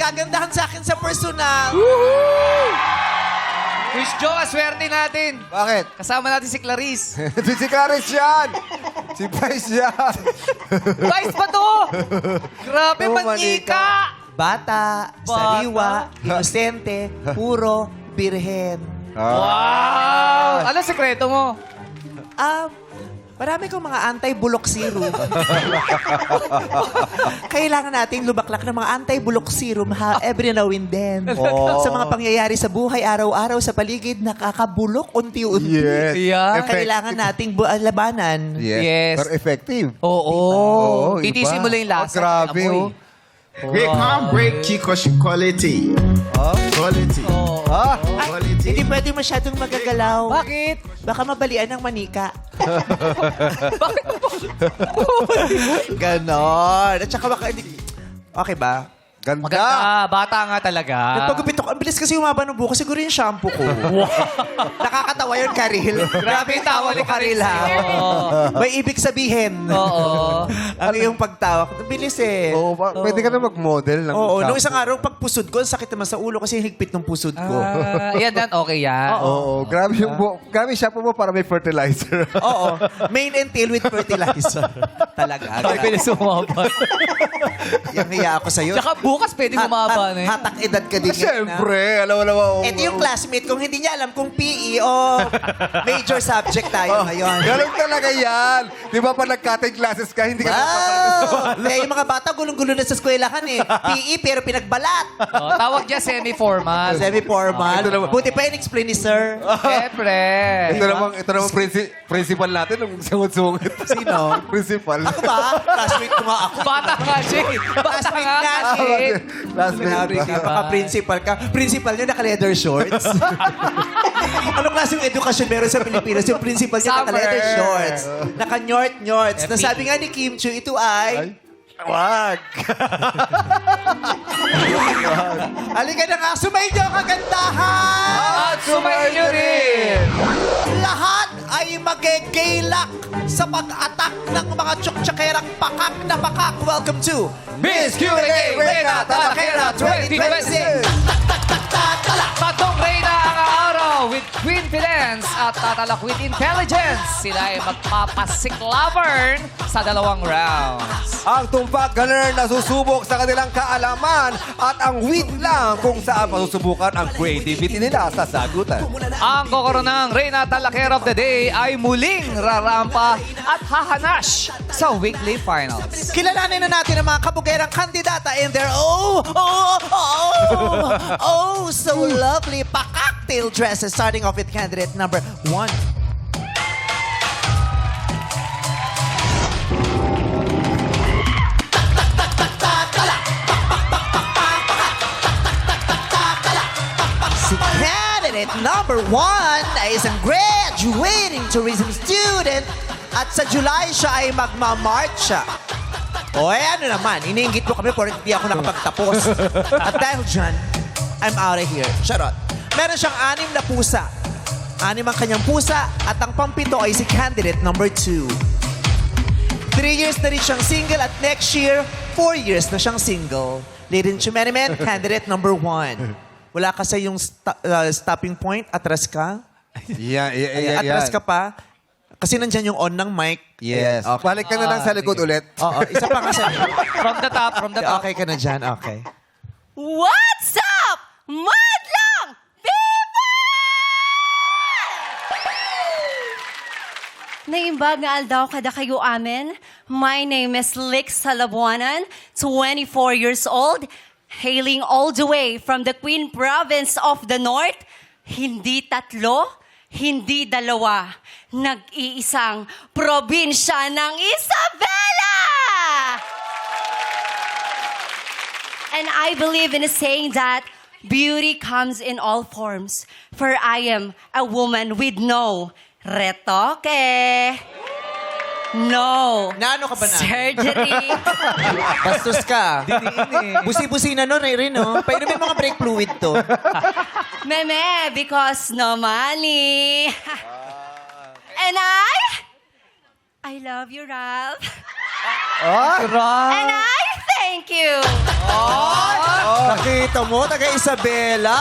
nagkagandahan sa akin sa personal. Quiz Joe, swerte natin. Bakit? Kasama natin si Clarice. Si Clarice yan! Si Vice yan! Vice pa to! Grabe, Oh, manika! Bata, sariwa, inosente, puro, birhen. Wow! Ano sekreto mo? Marami kong mga anti-bulok serum. Kailangan nating lumaklak ng mga anti-bulok serum every now and then. Sa mga pangyayari sa buhay, araw-araw sa paligid, nakakabulok unti-unti. Yes. Yeah. Kailangan nating labanan. Yes. Pero effective. Oo. iba. Titisin mo lang yung lasa. Grabe, amoy. oh. We can't break Kiko's quality. Quality. Ah, Quality. Hindi pwede masyadong magagalaw. Bakit? Baka mabalian ng manika. Bakit? Ganon. At saka baka hindi... Okay ba? ganda. Maganda. Bata nga talaga. Nagpagupit ako. Ang bilis kasi umaba ng buko. Siguro yung shampoo ko. Nakakatawa yun, Karil. Grabe yung tawa ni Karil, ha? May ibig sabihin. Oo. Ang iyong pagtawa. Ang bilis eh. Oo, pwede ka na mag-model ng Oo, nung shampoo. isang araw, pag pusod ko, ang sakit naman sa ulo kasi higpit ng pusod ko. Yan, okay yan. Oo, grabe yung grabe siya po mo para may fertilizer. Oo. Main and tail with fertilizer. Talaga. Ay, pilis umaba. Yung hiya ako sa'yo. Tsaka bukas pwede bumaba na yun. Hatak edad ka din. Siyempre, alam. Ito yung classmate, kung hindi niya alam kung PE o major subject tayo ngayon. Ganun talaga yan. Di ba pa nag-cutting classes ka, hindi ka Wow! Eh, yung mga bata, gulong-gulo na sa eskwelahan eh. PE, pero pinagbalat. Tawag niya semi-formal. Semi-formal. Buti pa in-explain ni sir. Siyempre. Ito namang principal natin, nung sungit-sungit. Sino? Principal. Ako ba? Classmate ko nga ako. Bata nga siya. Bata Classmate nga nga kasi. siya. Classmate ba? Principal ka. Principal niya naka-leather shorts. Anong klaseng edukasyon meron sa Pilipinas? Yung principal niya Summer. naka-leather shorts. Naka-nyort-nyorts. Nasabi nga ni Kim Chiu, ito ay... Wag! Halika na nga, sumayin niyo ang kagandahan! At sumayin niyo rin. Lahat ay magigilak sa pag-atak ng mga tsuktsakerang pakak na pakak. Welcome to Miss Q&A Reyna Talakera 2026. Tatlong Reyna ang araw with Queen Filens at tatalak with Intelligence. Sila ay magpapasiklaburn sa dalawang rounds. Ang tumpak gunner na susubok sa kanilang kaalaman at ang wit lang kung saan masusubukan ang creativity nila sa sagutan. Ang kokoronang Reyna Talakera of the Day ay muling rarampa at hahanash sa weekly finals. Kilalanin na natin ang mga kabugerang kandidata in their so lovely pa-cocktail dresses. Starting off with candidate number 1. Si candidate number 1 ay isang graduating tourism student at sa July siya ay magmamarcha. O ano naman, iniinggit mo kami pero hindi ako nakapagtapos. At dahil dyan, I'm out of here. Charot. Meron siyang 6 na pusa. 6 ang kanyang pusa at ang pampito ay si candidate number 2. 3 years na rin siyang single at next year, 4 years na siyang single. Ladies and gentlemen, candidate number 1. Wala kasi yung stopping point, atras ka. Atras ka pa. Kasi nandyan yung on ng mic. Yes. Okay. Balik ka na lang sa likod ulit. Oo, isa pa nga sa... From the top, from the top. Okay ka na dyan, okay. What's up, madlang people? Naimbag nga aldaw kada kayo amin. My name is Lix Salabuanan, 24 years old, hailing all the way from the Queen Province of the North. Hindi tatlo, hindi dalawa, nag-iisang probinsya ng Isabela! And I believe in a saying that beauty comes in all forms. For I am a woman with no retoque. No. Naano ka ba na? Surgery. Bastos ka. Busi-busi na nun, Rin, no? Painumin mga brake fluid to. Meme, because no money. And I love you, Ralph. And I thank you. Nakita mo, taga Isabela.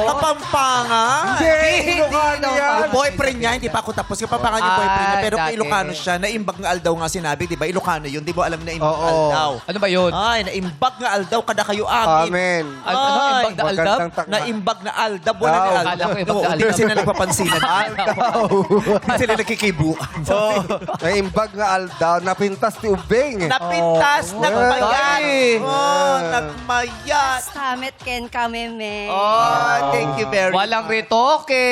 Kapampangan. Hindi, Ilocano yan. Yung boyfriend niya, hindi pa ako tapos. Kapampangan yung boyfriend niya. Pero dati. Ilocano siya. Naimbag nga aldaw nga sinabi, di ba? Ilocano yun. Di mo alam na imbag Oo. aldaw. Ano ba yun? Ay, naimbag nga aldaw kada kayo amin. Amen. Ano, Ay, imbag na aldab? Magandang takma. Naimbag na aldab. Wala na Daw. aldab. Akala ko imbag na Oo, Hindi aldab. sila nagpapansinan. Hindi sila nagkikibukan. Naimbag nga aldaw, napintas ni Ubeng. Napintas, nagmayat. Ay. Oh, nagmayat. Samet ken kami, me. Oh, thank you very Walang much. retoke.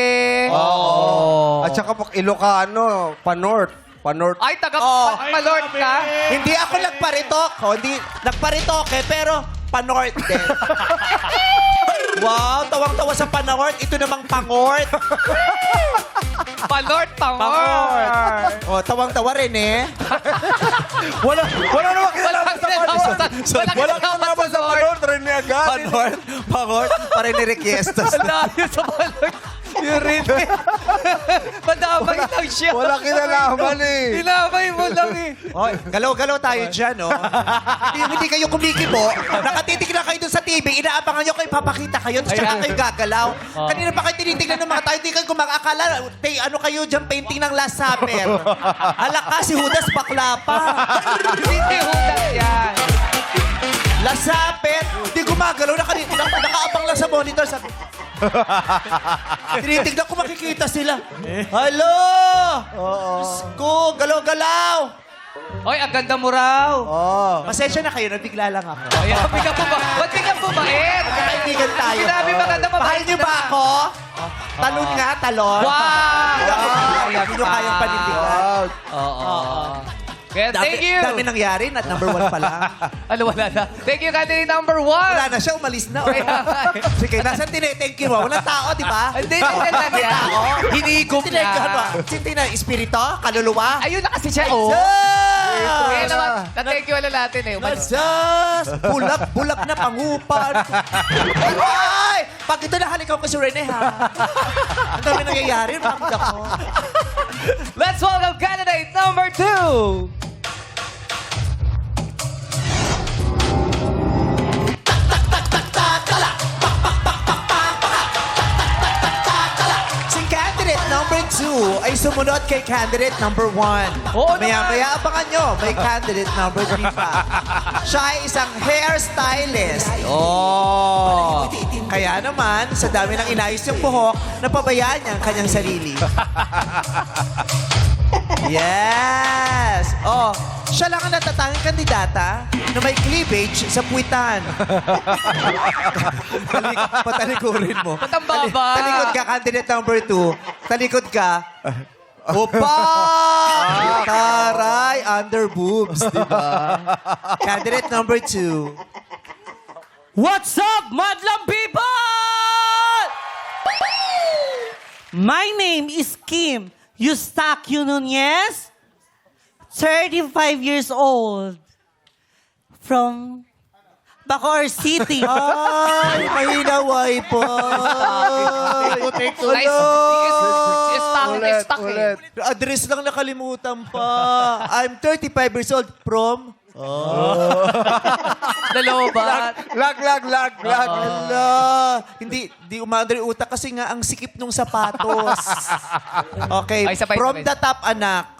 At saka pag Ilocano, pa-North. Pa-North. Ay, taga Oh. Malord ka? Hindi ako nagparitok. Hindi nagparitoke, pero pa-north din. Wow, tawang-tawa sa pa-north. Ito namang pa-north. Palord, Oh, tawang-tawa rin eh. Wala naman kinalaman sa Walang Wala kinalaman sa pa-North. Rin niya agad. Pa-north, pa-north, pa rin ni Requiestas. Ang layo sa Palord. Yung rin. Madamay lang siya. Wala kinalaman eh. Dinamay mo lang eh. Oy, galaw-galaw tayo dyan, oh. Hindi kayo kumikibo. Nakatitig na kayo dun sa TV. Inaabangan nyo kayo, papakita kayo, tapos Ayan. tsaka kayo gagalaw. Kanina pa kayo tinitignan ng mga tao, hindi kayo kumakakala. Ano kayo dyan, painting ng Last Supper. Alak ka, si Judas bakla pa. Hindi hudas yan. Last Supper, di gumagalaw. Nakaabang lang sa monitor. Sabi, tinitignan ko makikita sila. Hello! Diyos ko, galaw-galaw. Oy, ang ganda mo raw. Oh. Pasensya na kayo, nabigla lang ako. Ay, biga po ba? Ba't biga po ba eh? Magkakaibigan tayo. Sinabi ba ganda mabait Mahal niyo ba na? ako? Talon nga, talon. Wow! Hindi nyo kayang panindigan. Oo. Kaya thank you. Dami nangyari, not number 1 pala. Ano, wala na. Thank you, candidate number 1. Wala na siya, umalis na. Sige, nasan tine-thank you mo? Walang tao, di ba? Hindi, hindi lang yan. Hinigop Tineghan mo. na. Sinti na, espirito? Kaluluwa? Ayun na kasi siya, oh. Kaya naman, na-thank you wala natin eh. Nasas! Bulag na pangupan. Ay! Pag ito nahalikaw ko si Rene, ha? Ang dami nangyayari, ramda ko. Let's welcome candidate number 2. Si candidate number 2 ay sumunod kay candidate number 1. Oo Maya-maya abangan nyo, may candidate number 3 pa. Siya ay isang hairstylist. Oh. Kaya naman, sa dami ng inayos yung buhok, napabayaan niya ang kanyang sarili. Yes! Oh, siya lang ang natatanging kandidata na may cleavage sa puwitan. Patalikurin mo. Ba't ang baba? Talikod ka, candidate number 2. Talikod ka. Opa! Taray, under boobs, di ba? Candidate number 2. What's up, Madlang people? My name is Kim Eustaquio Nunez, 35 years old, from Bacoor City. Ay, mahinaway po. Nice. It's stuck eh. Address lang nakalimutan pa. I'm 35 years old from... Nalobat. Lag. Ala, hindi umaandar yung utak kasi nga ang sikip nung sapatos. Okay, Ay, sabay, from sabay. the top, anak.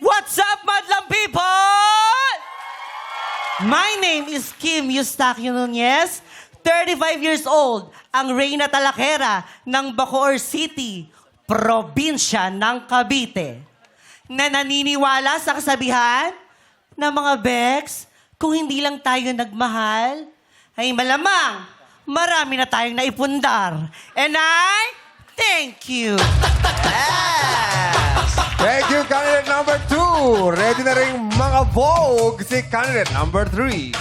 What's up, Madlang people? My name is Kim Eustaquio Nunez, 35 years old, ang Reyna Talakera ng Bacoor City, probinsya ng Cavite. Na naniniwala sa kasabihan ng mga Bex, kung hindi lang tayo nagmahal, ay malamang marami na tayong naipundar. And I thank you. Thank you, candidate number 2. Ready na rin mga Vogue si candidate number 3.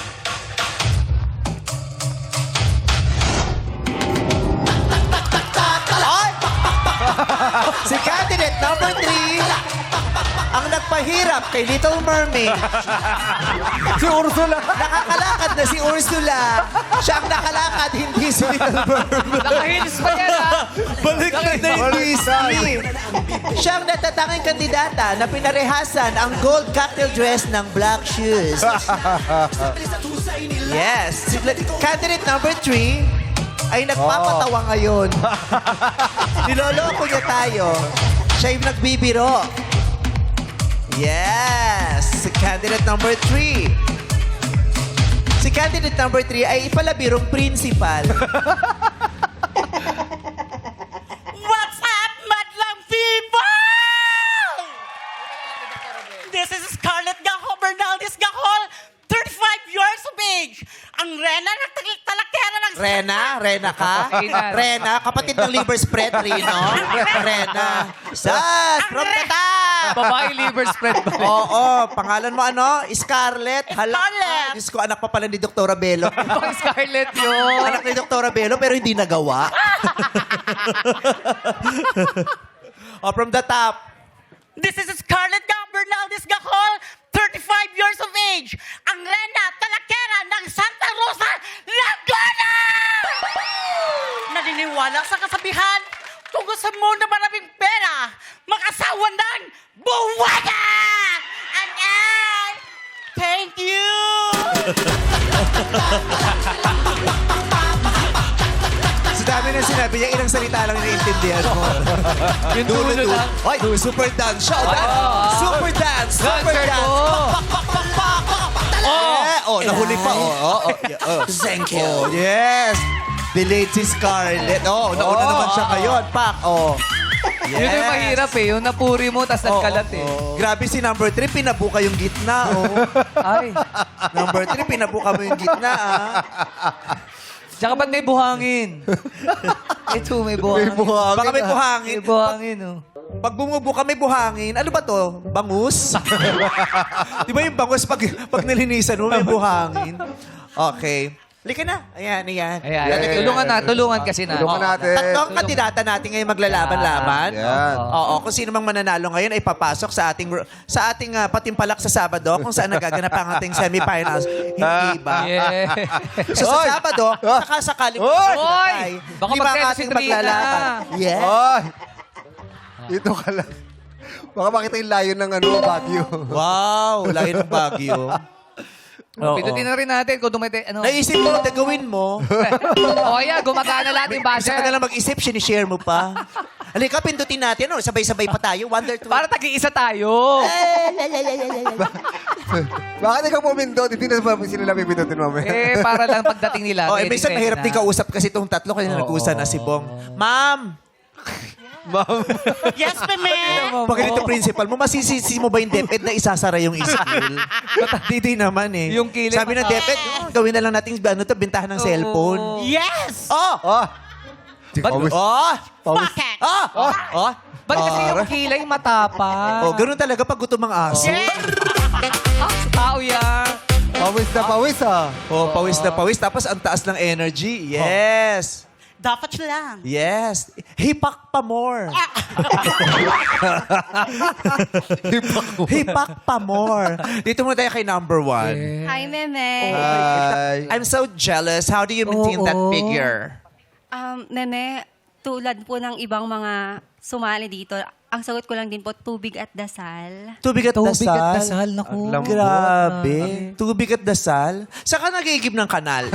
Ay! Si candidate number 3 Ang nagpahirap kay Little Mermaid. Si Ursula. Nakakalakad na si Ursula. Siya ang nakalakad, hindi si Little Mermaid. Nakahilis pa yan, ha? Balik na yung Disney. Siya ang natatanging kandidata na pinarehasan ang gold cocktail dress ng black shoes. Yes. Candidate number 3 ay nagpapatawa ngayon. Niloloko niya tayo. Siya yung nagbibiro. Yes. Candidate number 3. Si candidate number 3 ay ipalabirong principal. What's up, madlang people? This is Scarlett Gajo Bernaldez Gajol, 35 years of age. Ang rena ng talakera ng... Rena ka? Inan. Rena, kapatid ng liver spread, Rino. Rena. Sas, from the top. Babae liver spread ba? Oo, pangalan mo ano? Scarlett. Scarlett. Diyos ko, anak pa pala ni Dr. Bello. Pang Scarlett yun. Anak ni Dr. Bello, pero hindi nagawa. Oh, from the top. This is Scarlett Gajo Bernaldez Gajol, 35 years of age. Ang rena talakera ng Santa Rosa, Laguna! Naniniwala sa kasabihan, kung gusto mo na maraming pera, makasawa ng buwaya! And thank you! Sa dami na sinabi niya, ilang salita lang naiintindihan mo. Yung dulo lang. Ay, super dance siya. Super dance. Super Dancer dance. ko. Oh, nahuli pa. Thank you. Oh, yes. Delayed si Scarlett. Oh, nauna naman siya ngayon. Pak. Oh. Yes. Yun yung mahirap eh. Yung napuri mo, tas nagkalat eh. Grabe si number 3, pinabuka yung gitna. Oh. Ay. Number 3, pinabuka mo yung gitna. Ah. Tsaka ba't may buhangin? Ito, may buhangin. Baka may buhangin. May buhangin, oh. Pag bumubuka may buhangin, ano ba to? Bangus? Di ba yung bangus pag nilinisan mo may buhangin? Okay. Lika na. Ayan. Ayan. Tulungan kasi na. Tulungan natin. Tatlong kandidata natin ngayon maglalaban-laban. Yan. Oo, kung sino mang mananalo ngayon ay papasok sa ating patimpalak sa Sabado kung saan nagaganap ang ating semifinals. Hindi ba? Yeah. So sa Sabado, sakasakaling Oy! Baka lima ang magkaya si ating Trina. maglalaban. Yeah. Oy! Dito ka lang. Baka makita yung layon ng Baguio. Wow, layo ng Baguio. Pindutin na rin natin kung dumete, Naisip mo, gagawin mo. O yeah, gumagana lahat yung Isa ka buzzer. na lang mag-isip, sinishare mo pa. Halika, pindutin natin. Oh. Sabay-sabay pa tayo. Wonder to. Para tagi-isa tayo. Bakit ikaw pumindot? Hindi na ba sila lang pindutin mamaya? Para lang pagdating nila. Oh, ready, minsan ready mahirap na. din kausap kasi itong tatlo kasi nag-usa na si Bong. Ma'am! Yes, meme! Pag ganito principal mo, masisisi mo ba yung DepEd na isasara yung school? Hindi naman eh. Yung kilid, Sabi ng DepEd, gawin na lang natin bentahan ng cellphone. Yes! Oh! Oh! Ba't- Oh! Bakit? Oh! Oh! Ba't kasi yung kilay matapa? Oh, ganun talaga pag gutom ang aso. Tao yan. Pawis na pawis ah. Oh, pawis na pawis. Tapos ang taas ng energy. Yes. Dapat lang. Yes. Hipak pa more. Hipak pa more. Dito muna tayo kay number 1. Hi, Meme. Ay. I'm so jealous. How do you maintain that figure? Meme, tulad po ng ibang mga sumali dito, ang sagot ko lang din po, tubig at dasal. Tubig at dasal. naku. Grabe. Tubig at dasal? Saan ka nagigib ng kanal?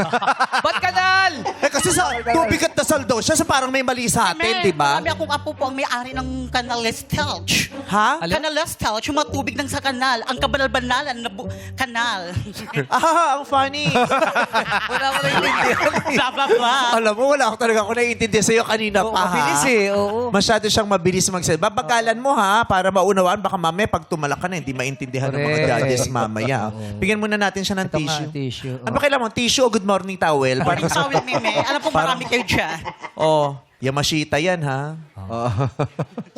Ba't kanal? Kasi sa tubig at dasal daw siya, sa parang may mali sa atin, di ba? Marami akong apo po ang may-ari ng Canales Telch. Ha? Canales Telch, yung mga tubig ng sa kanal. Ang kabanal-banalan na kanal. Ang funny. Wala ko naiintindihan. Bababa. Alam mo, wala ako talaga ako naiintindihan sa'yo kanina pa. Mabilis eh, oo. Masyado siyang mabilis magsalita. Babagalan mo ha, para maunawaan. Baka mamaya pag tumalak ka na, hindi maintindihan ng mga Correct. judges mamaya. Bigyan muna natin siya ng Ito nga, tissue. tissue. Ano ba kailangan mo? Tissue o good morning towel? Morning towel, meme. Alam po marami kayo dyan. Oh, Yamashita yan ha.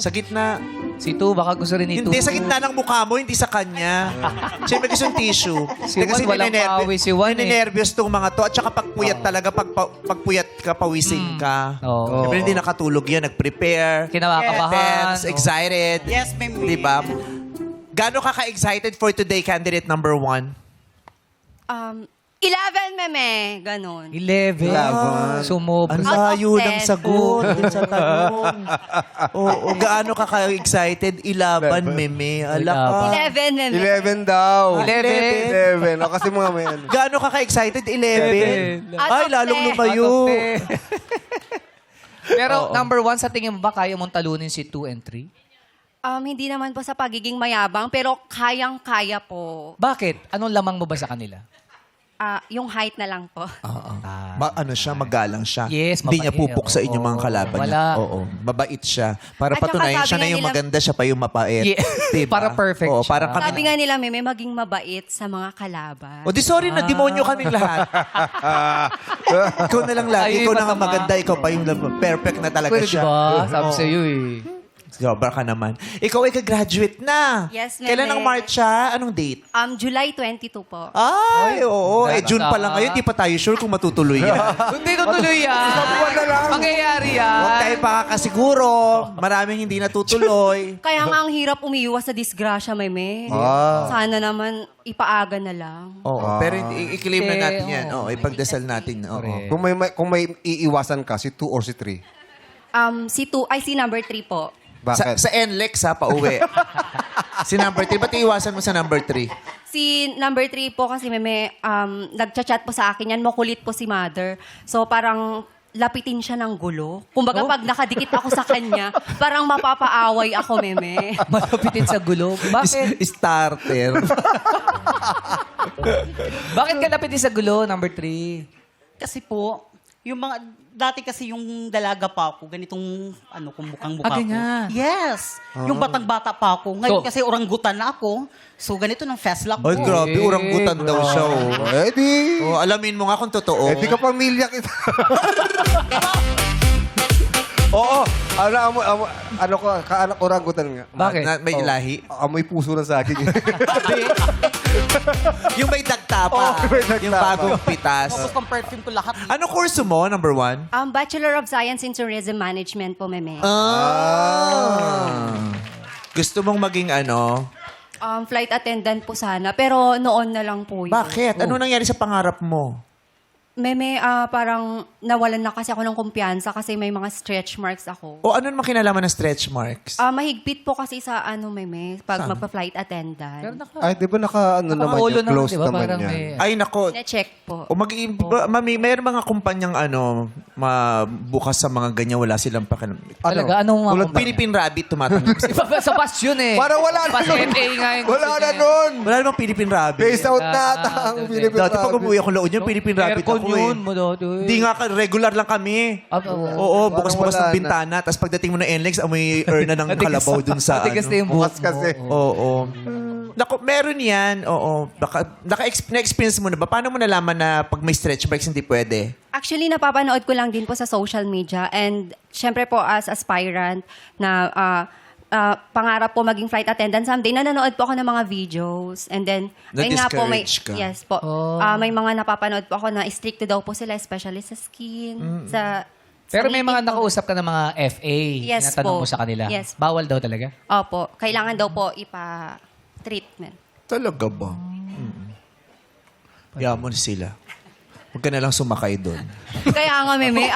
Sa gitna. Si Tu, baka gusto rin ni Tu. Hindi, sa gitna ng mukha mo, hindi sa kanya. Siyempre gusto yung tissue. Si Juan, walang pawis si Juan eh. Ninenervyos tong mga to. At saka pagpuyat talaga, pagpuyat ka, pawising ka. Oo. Siyempre hindi nakatulog yan, nag-prepare. Kinakakabahan. Tense, excited. Yes, meme. Di ba? Gaano ka ka-excited for today, candidate number 1? 11, meme. Ganon. 11. Sumobra. Ang Out of layo ng 10. sagot dun sa tanong. Oo, gaano ka ka-excited? Ilaban, meme. Ala ka. 11, meme. 11 daw. 11. 11. O, kasi mga may ano. Gaano ka ka-excited? 11. Out Ay, of lalong 10. lumayo. Pero number 1, sa tingin mo ba kaya mong talunin si 2 and 3? Hindi naman po sa pagiging mayabang, pero kayang-kaya po. Bakit? Anong lamang mo ba sa kanila? Yung height na lang po. Ano siya, magalang siya. Yes, Hindi niya mabait. pupok sa inyong mga Oo, kalaban wala. niya. Oo, mabait siya. Para At saka patunayan sabi siya na nga yung nila- maganda, siya pa yung mapait. Yeah. Diba? Para perfect Oo, siya. parang kami. Sabi nga nila, meme, maging mabait sa mga kalaban. O di sorry na, demonyo kaming lahat. Ikaw na lang lagi. Ay, Ikaw na nga masama. maganda. Ikaw pa yung perfect na talaga Pwede siya. ba? Sabi Oo. sa'yo eh. Sobra ka naman. Ikaw ay ka-graduate na. Yes, meme. Kailan ang Marcha? Anong date? July 22 po. Ay, oo. Eh, June pa lang Bata. ngayon. Di pa tayo sure kung matutuloy yan. Hindi tutuloy yan. buwan na lang. Mangyayari yan. Huwag tayo pakakasiguro. Maraming hindi natutuloy. Kaya nga ang hirap umiiwas sa disgrasya, meme. Sana naman ipaaga na lang. Oo. Pero i-claim na natin yan. Oo. Oo, ipagdasal natin. Oo. Correct. Kung may iiwasan ka, si 2 or si 3. Si number 3 po. Bakit? Sa NLEX ha, pauwi. Si number 3. Ba't iiwasan mo sa number 3? Si number 3 po kasi meme, nagchat-chat po sa akin yan, makulit po si mother. So parang lapitin siya ng gulo. Kumbaga pag nakadikit ako sa kanya, parang mapapaaway ako, meme. Malapitin sa gulo. Bakit? Starter. Bakit ka lapitin sa gulo, number 3? Kasi po, yung mga, dati kasi yung dalaga pa ako, ganitong, kung mukhang mukha ko. ganyan. Yes. Yung batang-bata pa ako. Ngayon So- kasi oranggutan na ako. So, ganito ng festlock Ay, ko. grabe. Uranggutan daw siya. Oh. Eh di. Oh, alamin mo nga kung totoo. Eh di ka pamilya kita. Oo. Ano ko, kaanak orangutan nga. Bakit? May lahi. Amoy puso na sa akin. Yung may dagta pa. Oh, may dagta Yung pa. bagong pitas. Tapos pang perfume ko lahat. Ano kurso mo, number 1? Bachelor of Science in Tourism Management po, meme. Gusto mong maging ano? Flight attendant po sana, pero noon na lang po yun. Bakit? Ano nangyari sa pangarap mo? Meme, parang nawalan na kasi ako ng kumpiyansa kasi may mga stretch marks ako. O ano naman kinalaman ng stretch marks? Mahigpit po kasi sa meme, pag Saan? magpa-flight attendant. Ay, di ba naman Nakaulo yun? Close diba? naman Parang yan. may... Ay, nako. Na-check po. O mayroon mga kumpanyang bukas sa mga ganyan, wala silang pakialam. Talaga, anong mga kumpanya? Philippine Rabbit tumatanggap sila. Sa bus yun eh. Parang wala na Bus nun. FA nga yung Wala gusto na niya. nun. Wala namang Philippine Rabbit. Face out na ata ang Ah, Philippine Dati pag Rabbit. umuwi ako La Union, Philippine Rabbit Aircon ako yun, eh. mo dati. Hindi nga, regular lang kami. Oo, bukas-bukas wala ng bintana. Tapos pagdating mo ng NLEX, amoy urna ng kalabaw dun sa Matigas na yung buhok Bukas kasi. Oo. Naku, meron yan. Oo. Na-experience mo na ba? Paano mo nalaman na pag may stretch marks hindi pwede? Actually, napapanood ko lang din po sa social media. And syempre po, as aspirant na pangarap po maging flight attendant someday, nanonood po ako ng mga videos. And then, ayun nga po, Na-discourage ka? yes po. May mga napapanood po ako na stricto daw po sila, especially sa skin, sa Pero may mga meeting po. nakausap ka ng mga FA. Yes Tinatanong po. mo sa kanila. Yes. Bawal daw talaga. Opo, kailangan daw po ipa-treatment. Talaga ba? Yamon sila. Huwag ka na lang sumakay doon. Kaya nga, meme,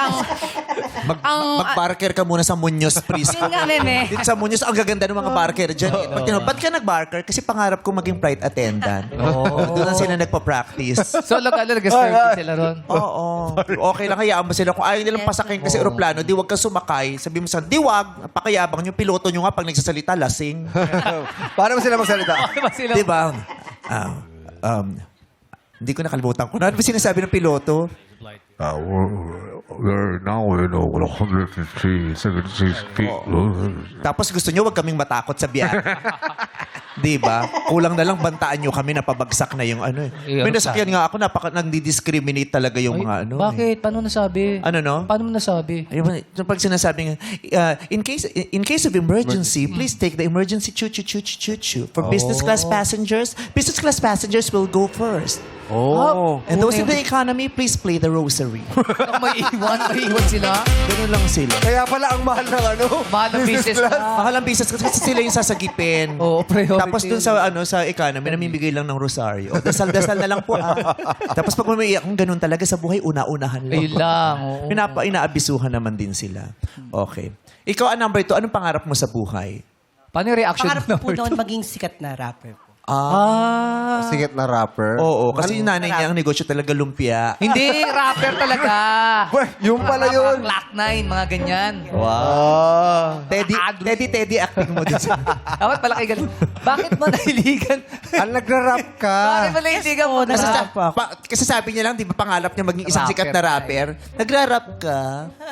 Mag-barker ka muna sa Muñoz Prisco. yun nga, meme. Dito sa Muñoz, ang gaganda ng mga barker dyan. Pag tinanong, ba't ka nag-barker? Kasi pangarap ko maging flight attendant. Doon na sila nagpa-practice. So, nag-service sila ron. Oo. Okay lang, hayaan mo sila. Kung ayaw nilang pasakin kasi aeroplano, di wag ka sumakay. Sabi mo sa, di wag, pakayabang yung piloto nyo nga pag nagsasalita, lasing. Paano mo sila magsalita? Di ba? Hindi ko nakalimutan ko. Ano ba sinasabi ng piloto? We're now in 156 feet. Tapos gusto nyo, wag kaming matakot sa biyahe. Di ba? Kulang na lang bantaan nyo kami na pabagsak na yung ano eh. May nasakyan nga ako, nagdi-discriminate talaga yung mga ano. Bakit? Paano nasabi? Ano no? Paano mo nasabi? Ayun, yung pag sinasabi nga, in case of emergency, please take the emergency choo-choo-choo-choo-choo. For business class passengers will go first. Oh. And those in the economy, please play the rosary. Kung maiiwan sila. Ganun lang sila. Kaya pala ang mahal ng ano? Mahal ng business class. class. Mahal ang business kasi sila yung sasagipin. Oo, priority. Tapos dun sa economy, namimigay lang ng rosaryo. Dasal-dasal na lang po. Tapos pag umiiyak, kung ganun talaga sa buhay, una-unahan lang. Ayun lang. Oo. Inaabisuhan naman din sila. Okay. Ikaw, ang number 2, anong pangarap mo sa buhay? Paano yung reaction Pangarap mo? ko po noon maging sikat na rapper po. Sikat na rapper. Oo, kasi yung nanay niya ang negosyo talaga lumpia. Hindi, rapper talaga. Yung pala yun. Clock 9, mga ganyan. Wow. Teddy acting mo din. Dapat malaki galing. Bakit mo nahiligan? Nagra-rap ka. Bakit mo nahiligan mo? Kasi sabi niya lang, di ba pangarap niya maging isang sikat na rapper? Nagra-rap ka.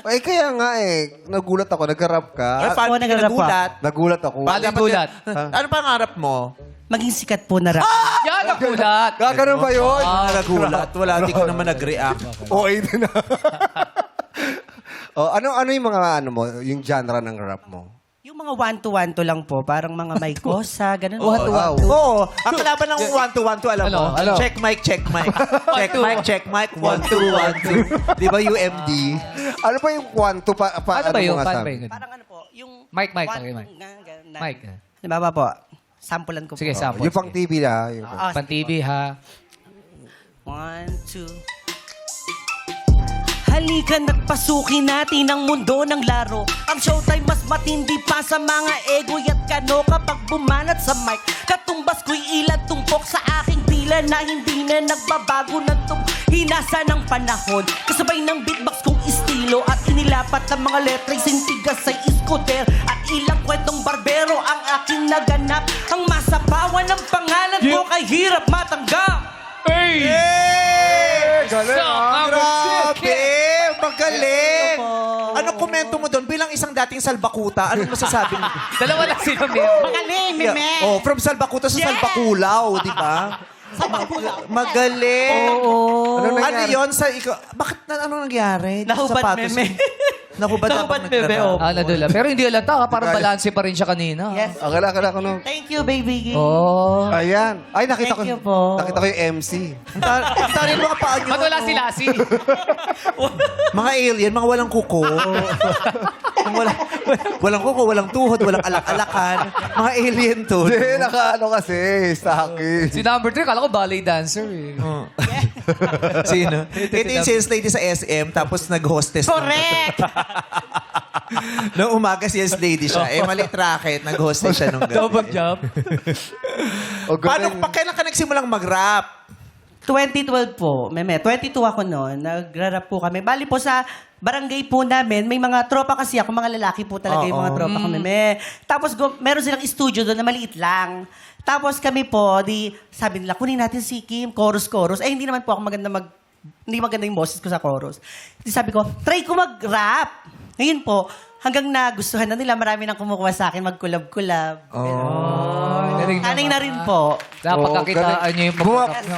Ay, kaya nga eh. Nagulat ako. Nagra-rap ka. Paano ka nagra-rap ka? nagulat? Nagulat ako. Paano gulat? Ano pangarap mo? Maging sikat po na rapper. Yan ang gulat. Gagano ba yun? Nagulat. Wala, hindi ko naman nag-react. Okay din na. ano yung mga yung genre ng rap mo? Yung mga one-to-one-to lang po. Parang mga may kosa, ganun. Wow. Oo. Ang kalaban ng 1-2-1-2, alam mo? Ano? Check mic, check mic. Check mic, check mic. 1-2-1-2. Di ba UMD? Ano pa yung kwanto pa? Paano ba yun? mo nga Paano ba sabi? yun? Parang ano po, yung... Mic. one- Mic. Halimbawa po, sampulan ko Sige, po. sample. Yung pang TV na. Yung Pan-TV, ha? 1, 2... Halika nagpasukin natin ang mundo ng laro. Ang showtime mas matindi pa sa mga ego at kano. Kapag bumanat sa mic, katumbas ko'y ilan tumpok sa aking pila na hindi na nagbabago ng hinasa ng panahon. Kasabay ng beatbox kong estilo at inilapat ng mga letrang sintigas sa iskoter. At ilang kwentong barbero ang aking naganap. Ang masapawan ng pangalan ko kay hirap matanggap. Galing, ah. Grabe! Magaling! Ano komento mo doon? Bilang isang dating salbakuta, anong masasabi mo? Dalawa lang sila, Mel. Magaling, meme. Oh, from salbakuta sa salbakulaw, di ba? Magaling! Ano Ano nangyari? yun sa ikaw? Bakit anong nangyari? Nahubad, Sapatos meme. mo? Nahubad Nahubad, habang meme, nagrarap. oh. Nadula. Pero hindi alata, parang balanse pa rin siya kanina. Yes. Akala ko no. Thank you, baby. Oh. Ayan. Ay, nakita ko. Thank you po. Nakita ko yung MC. Tarin mga paa nyo. Ba't wala si Lassie? Mga alien, mga walang kuko. walang kuko, walang tuhod, walang alak-alakan. Mga alien to. Hindi, naka-ano kasi. Staki. Si number 3, kala ko ballet dancer eh. Sino? Ito yung sales lady sa SM, tapos nag-hostess. Correct! Noong umaga sales lady siya. Malit racket, nag-hostess siya nung gabi. Double job. Kailan ka nagsimulang mag-rap? 2012 po, meme. 22 ako noon. Nagra-rap po kami. Bali po sa barangay po namin, may mga tropa kasi ako, mga lalaki po talaga yung mga tropa ko, meme. Tapos meron silang studio doon na maliit lang. Tapos kami po, sabi nila, kunin natin si Kim, chorus. Eh, hindi naman po ako hindi maganda yung boses ko sa chorus. Di sabi ko, try ko mag-rap. Ngayon po, hanggang nagustuhan na nila, marami nang kumukuha sa akin, mag-collab-collab. Kaning na rin po. Dapat kakitaan niyo yung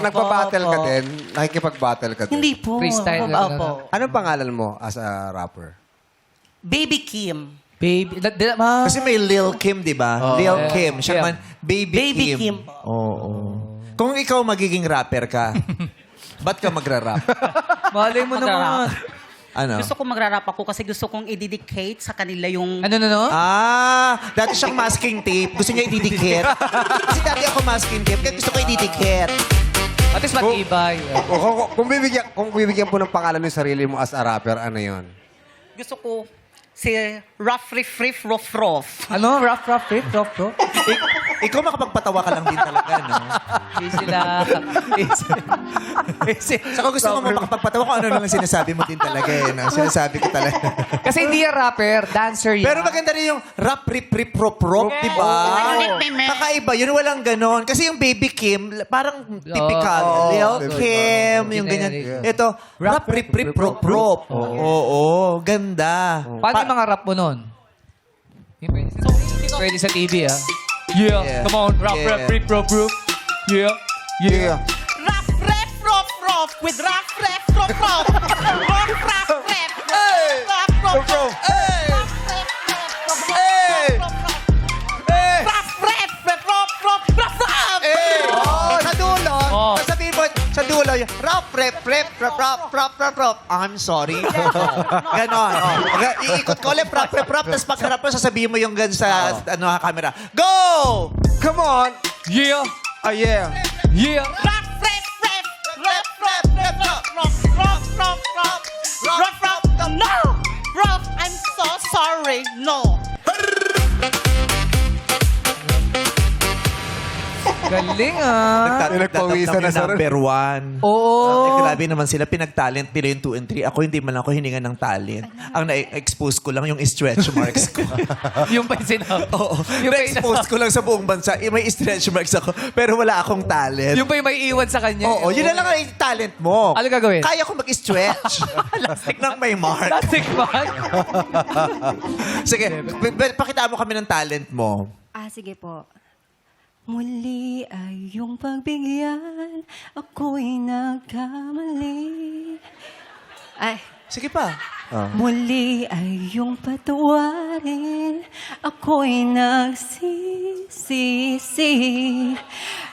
Nagpa-battle ka din? Nakikipag-battle ka din? Hindi po. Freestyle. Opo. Anong pangalan mo as a rapper? Baby Kim. Baby. Kasi may Lil Kim, di ba? Lil Kim. Siya Kim. man, Baby Baby Kim. Kim. Oo. Kung ikaw magiging rapper ka, ba't ka magra-rap? Malay mo naman. Ano? Gusto ko magra-rap ako kasi gusto kong i-dedicate sa kanila yung... Ano? Dati siyang masking tape. Gusto niya ididikit. Kasi dati ako masking tape, kaya gusto ko ididikit. At least matibay. Kung bibigyan po ng pangalan ng sarili mo as a rapper, ano yon? Gusto ko si Ruff Riff Riff Roff Roff. Ano? Rough, bro? Ikaw makapagpatawa ka lang din talaga, no? Easy lang. Easy. Saka gusto ko makapagpatawa kung ano lang sinasabi mo din talaga, eh. No? Sinasabi ko talaga. Kasi hindi yan rapper, dancer yan. Pero maganda rin yung rap, rip, rip, rop, rop, di ba? Kakaiba, yun walang ganon. Kasi yung Baby Kim, parang typical. Lil Kim, yung ganyan. Generic. Ito, rap, rip, rip, rop, rop. Oo, ganda. Paano yung mga rap mo nun? Pwede sa TV, ah. Yeah. Come on. Rap, Yeah. rip, rap. Yeah. Ruff Riff Roff Roff with Ruff Riff Roff Roff. Roff Ruff Riff. Ruff Roff Roff. Ruff Riff Roff Roff Roff Roff. Sa dulo, sasabihin mo, sa dulo, yung rap, rap, rap, rap, rap, rap, rap, rap. I'm sorry. Ganon. Iikot ko ulit, rap, rap, rap. Tapos pagkarap mo, sasabihin mo yung gan sa camera. Go! Come on! Yeah! Ah, yeah. Yeah! Rap, rap, rap. Rap, rap, rap, rap. Rough, rough, rough, rough. Rough, rough. No! Rough, I'm so sorry. No. Galing ah! Pinagpawisan na, sir. number one. Oo. Grabe naman sila. Pinag-talent nila yung 2 and 3. Ako hindi man ako hininga ng talent. Ang na-expose ko lang yung stretch marks ko. Yung pa yung sinabi. Oo. Yung pa Na-expose ko lang sa buong bansa. May stretch marks ako. Pero wala akong talent. Yung pa yung may iwan sa kanya. Oo, yun na lang ang talent mo. Ano gagawin? Kaya ko mag-stretch. Nang may mark. Plastic bag. Sige, pakita mo kami ng talent mo. Sige po. Muli ay iyong pagbigyan, ako'y nagkamali. Ay, Sige pa. muli ay iyong patawarin, ako'y nagsisisi.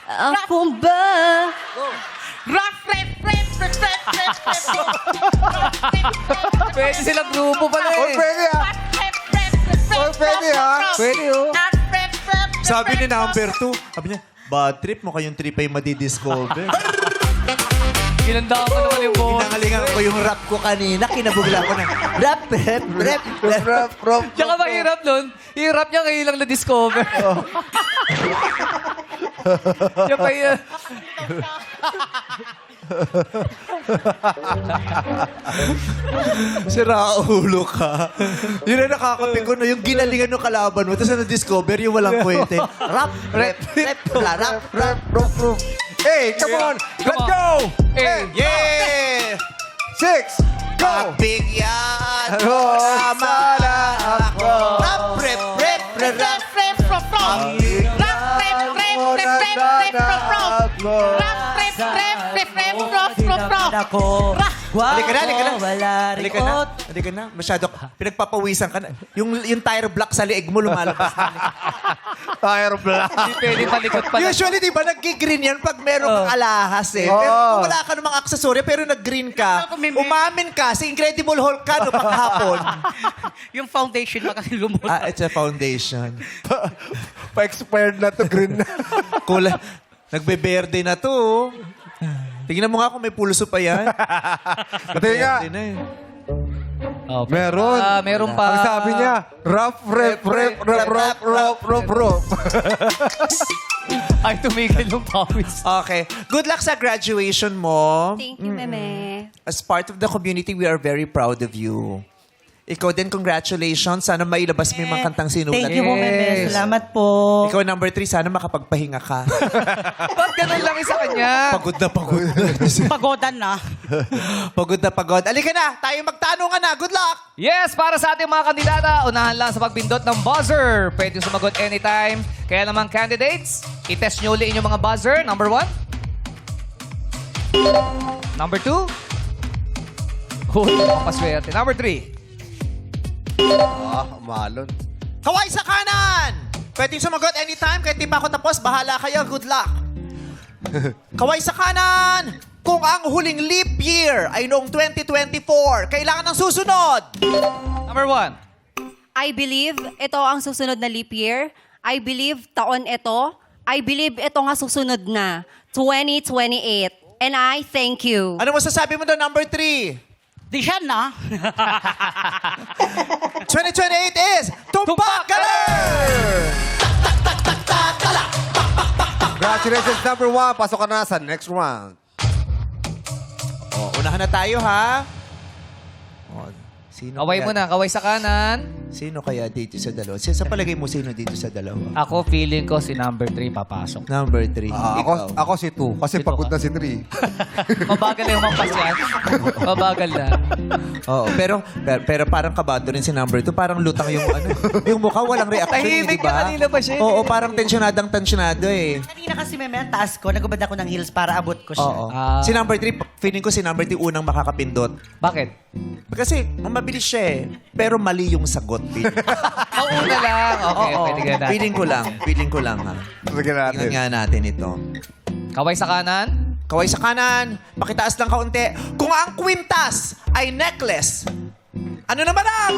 Ako ba? Rough, rap, rap, rap, rap, rap, rap. Pwede silang grupo pala Oh, eh. pwede ah. Oh, pwede ah. Pwede oh. Sabi ni number 2, sabi niya, bad trip mo kayong trip ay madidiscover. Ginandaan ko naman yung boss. Pinangalingan ko yung rap ko kanina, kinabugla ko na, rap, rap, rap, rap. Rap, rap, Tsaka mahirap nun. Yung rap niya ngayon lang na-discover. Yung pa yun. Sira ulo ka. Yun ang nakakapiko na yung ginalingan ng kalaban mo, tapos na-discover yung walang kwente. Rap, rap, rap, rap, rap, rap. Hey, come on! Let's on. go! Eh, Yeah! 6, go! Bigyan Ano sana ako? Rap, rap, rap, rap, rap. Halika na, halika na. Halika na. Halika na. Masyado, pinagpapawisan ka na. Yung tire block sa liig mo lumalabas na. Tire block. Hindi pwede palikot pa. Usually, di ba, nag-green yan pag meron kang alahas eh. Pero kung wala ka namang aksesorya, pero nag-green ka, umamin ka, sa Incredible Hulk ka no, paghapon. Yung foundation ba kasi lumot? It's a foundation. Pa-expired na to, green na. Kulay. Nagbe-berde na to. oh. Tingnan mo nga kung may pulso pa yan. Pati nga. Berde na eh. Oh, Meron. meron pa. Ang sabi niya, rap, rap, rap, rap, rap, rap, rap, rap. Ay, tumigil yung pawis. Okay. Good luck sa graduation mo. Thank you, Meme. As part of the community, we are very proud of you. Ikaw din, congratulations. Sana mailabas mo yung mga kantang sinulat. Thank you po, Meme. Salamat po. Ikaw, number 3, sana makapagpahinga ka. Ba't ganun lang isa kanya? Pagod na pagod. Pagodan na. Pagod na pagod. Alika na, tayo magtanungan na. Good luck! Yes, para sa ating mga kandidata, unahan lang sa pagpindot ng buzzer. Pwede sumagot anytime. Kaya naman, candidates, itest nyo ulit inyong mga buzzer. Number 1. Number 2. Uy, paswerte. Number 3. Malon. Kaway sa kanan! Pwedeng sumagot anytime. Kahit di pa ako tapos, bahala kayo. Good luck. Kaway sa kanan! Kung ang huling leap year ay noong 2024, kailangan ng susunod. Number 1. I believe ito ang susunod na leap year. I believe taon ito. I believe ito nga susunod na. 2028. And I thank you. Ano masasabi mo doon, number 3? Di siya na. 2028 is Tumpak Galer! Congratulations, number 1. Pasok ka na sa next round. Oh, unahan na tayo, ha? Oh, sino Kaway kaya- mo na, kaway sa kanan. Sino kaya dito sa dalawa? Sa palagay mo, sino dito sa dalawa? Ako, feeling ko si number 3 papasok. Number 3. Ako si 2. Kasi Ito pagod ka. na si 3. Mabagal yung mampas yan. Mabagal na. Oo, pero parang kabado rin si number 2. Parang lutang yung yung mukha, walang reaction, Tahimik di ba? ka kanina pa siya. Oo, parang tensyonado eh. Kanina kasi, Meme, ang taas ko. Nagubad ako ng heels para abot ko siya. Oo. Ah. Si number 3, feeling ko si number 3 unang makakapindot. Bakit? Kasi mabilis siya eh. Pero mali yung sagot. Mauna lang. Okay, pwede ka na. Feeling ko lang ha. Sige natin. Tingnan nga natin ito. Kaway sa kanan. Kaway sa kanan. Pakitaas lang kaunti. Kung ang kwintas ay necklace, ano naman ang...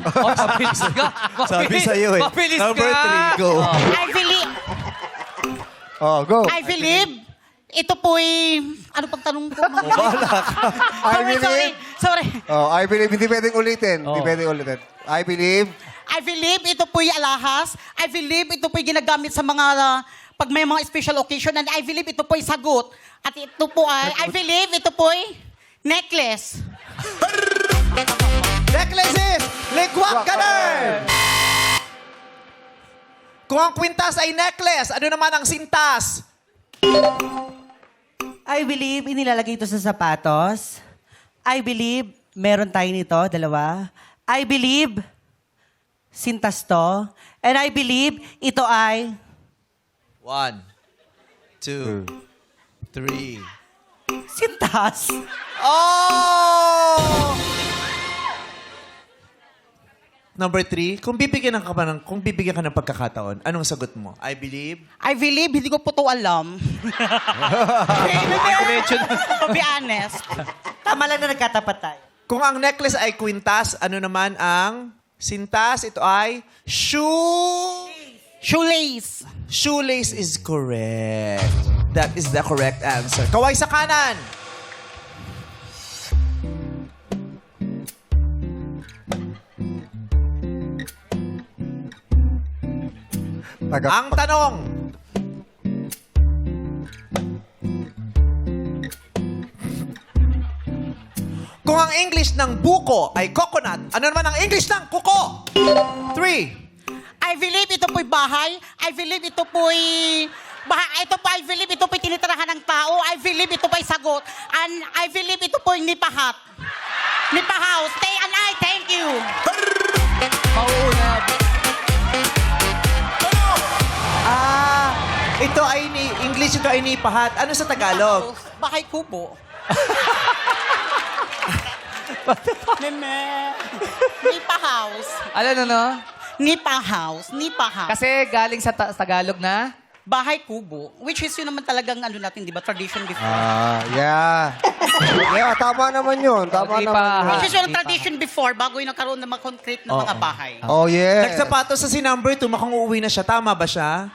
Oh, mabilis ka. Sabi sa'yo eh. Mabilis Number ka. 3, go. I believe, Oh, go. I believe, ito po'y, ano pang tanong ko? I believe. Sorry. Oh, I believe. Hindi pwedeng ulitin. Hindi pwedeng ulitin. I believe. I believe ito po'y alahas. I believe ito po'y ginagamit sa mga, pag may mga special occasion. And I believe ito po'y sagot. At ito po ay, I believe ito po'y necklace. Necklaces! Ligwak ka na! Kung ang kwintas ay necklace, ano naman ang sintas? I believe inilalagay ito sa sapatos. I believe meron tayo nito, dalawa. I believe sintas to. And I believe ito ay 1, 2, 3. sintas. Oh! Number 3, kung bibigyan ka ng pagkakataon, anong sagot mo? I believe? I believe, hindi ko po ito alam. To be honest. Tama lang na nagkatapat tayo. Kung ang necklace ay kwintas, ano naman ang sintas? Ito ay Shoelace. shoelace is correct. That is the correct answer. Kaway sa kanan. Ang tanong. Kung ang English ng buko ay coconut, ano naman ang English ng kuko? 3. I believe ito po'y bahay. I believe ito po'y... I believe ito po'y tinitirahan ng tao. I believe ito po'y sagot. And I believe ito po'y nipahat. Nipahouse. And I thank you. Mauuna. Ito ay English, ito ay nipahat. Ano sa Tagalog? Bahay kubo. Meme. Nipa house. Ano? Nipa house. Nipa house. Kasi galing sa Tagalog na? Bahay kubo. Which is yun naman talagang ano natin, di ba? Tradition before. Yeah. Yeah, tama naman yun. Tama Hindi naman pa. yun. Which is yung tradition before bago yung nagkaroon ng mga concrete na mga bahay. Oh, yeah. Nagsapatos sa si number 2, mukhang uuwi na siya. Tama ba siya?